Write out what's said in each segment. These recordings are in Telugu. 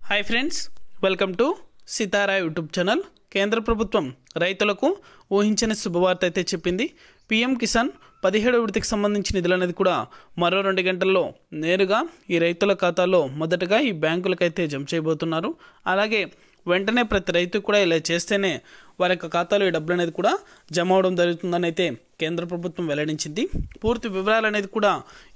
Hi friends, welcome to Sitara YouTube channel. కేంద్ర ప్రభుత్వం రైతులకు ఊహించని శుభవార్త అయితే చెప్పింది. పీఎం కిసాన్ 17వ విడతకి సంబంధించిన నిధులు అనేది కూడా మరో 2 గంటల్లో నేరుగా ఈ రైతుల ఖాతాలో మొదటగా ఈ బ్యాంకులకైతే జమ చేయబోతున్నారు. అలాగే వెంటనే ప్రతి రైతు కూడా ఇలా చేస్తేనే వారి యొక్క ఖాతాలో ఈ డబ్బులు అనేది కూడా జమ అవడం జరుగుతుందని అయితే కేంద్ర ప్రభుత్వం వెల్లడించింది. పూర్తి వివరాలు అనేది కూడా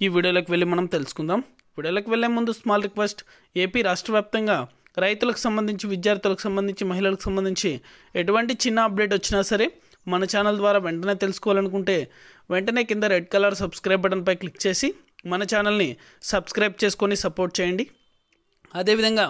ఈ వీడియోలోకి వెళ్ళి మనం తెలుసుకుందాం. వీడియోలోకి వెళ్ళే ముందు స్మాల్ రిక్వెస్ట్, ఏపీ రాష్ట్ర వ్యాప్తంగా రైతులకు సంబంధించి, విద్యార్థులకు సంబంధించి, మహిళలకు సంబంధించి ఎటువంటి చిన్న అప్డేట్ వచ్చినా సరే మన ఛానల్ ద్వారా వెంటనే తెలుసుకోవాలనుకుంటే వెంటనే కింద రెడ్ కలర్ సబ్స్క్రైబ్ బటన్పై క్లిక్ చేసి మన ఛానల్ని సబ్స్క్రైబ్ చేసుకొని సపోర్ట్ చేయండి. అదేవిధంగా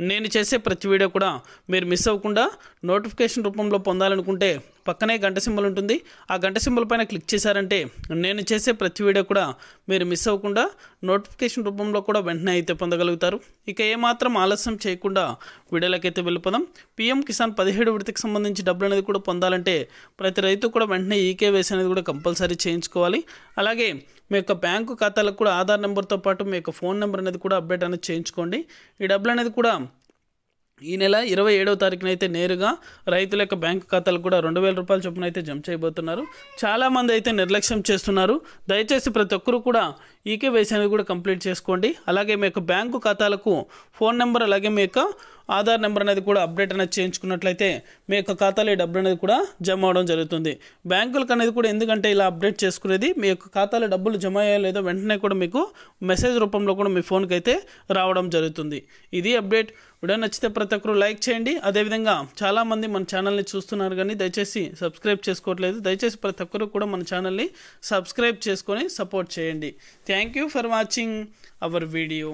నేను చేసే ప్రతి వీడియో కూడా మీరు మిస్ అవ్వకుండా నోటిఫికేషన్ రూపంలో పొందాలనుకుంటే పక్కనే గంట సింబల్ ఉంటుంది. ఆ గంట సింబల్ పైన క్లిక్ చేశారంటే నేను చేసే ప్రతి వీడియో కూడా మీరు మిస్ అవ్వకుండా నోటిఫికేషన్ రూపంలో కూడా వెంటనే అయితే పొందగలుగుతారు. ఇక ఏమాత్రం ఆలస్యం చేయకుండా వీడియోలకైతే వెళ్ళిపోదాం. పీఎం కిసాన్ 17వ విడతకి సంబంధించి డబ్బులు అనేది కూడా పొందాలంటే ప్రతి రైతు కూడా వెంటనే ఈకేవైసీ అనేది కూడా కంపల్సరీ చేయించుకోవాలి. అలాగే మీ యొక్క బ్యాంకు ఖాతాలకు కూడా ఆధార్ నెంబర్తో పాటు మీ యొక్క ఫోన్ నెంబర్ అనేది కూడా అప్డేట్ అనేది చేయించుకోండి. ఈ డబ్బులు అనేది కూడా ఈ నెల 27వ తారీఖున అయితే నేరుగా రైతుల యొక్క బ్యాంకు ఖాతాలకు కూడా 2000 రూపాయల చొప్పున అయితే జమ చేయబోతున్నారు. చాలామంది అయితే నిర్లక్ష్యం చేస్తున్నారు. దయచేసి ప్రతి ఒక్కరూ కూడా ఈకేవైసీ అనేది కూడా కంప్లీట్ చేసుకోండి. అలాగే మీ యొక్క బ్యాంకు ఖాతాలకు ఫోన్ నెంబర్ అలాగే మీ యొక్క ఆధార్ నెంబర్ అనేది కూడా అప్డేట్ అనేది చేయించుకున్నట్లయితే మీ యొక్క ఖాతాలో ఈ డబ్బులు అనేది కూడా జమ అవడం జరుగుతుంది. బ్యాంకులకు అనేది కూడా ఎందుకంటే ఇలా అప్డేట్ చేసుకునేది మీ యొక్క ఖాతాలో డబ్బులు జమ అయ్యాయో లేదో వెంటనే కూడా మీకు మెసేజ్ రూపంలో కూడా మీ ఫోన్కి అయితే రావడం జరుగుతుంది. ఇది అప్డేట్. వీడియో నచ్చితే ప్రతి ఒక్కరు లైక్ చేయండి. అదేవిధంగా చాలామంది మన ఛానల్ని చూస్తున్నారు కానీ దయచేసి సబ్స్క్రైబ్ చేసుకోవట్లేదు. దయచేసి ప్రతి ఒక్కరు కూడా మన ఛానల్ని సబ్స్క్రైబ్ చేసుకొని సపోర్ట్ చేయండి. Thank you for watching our video.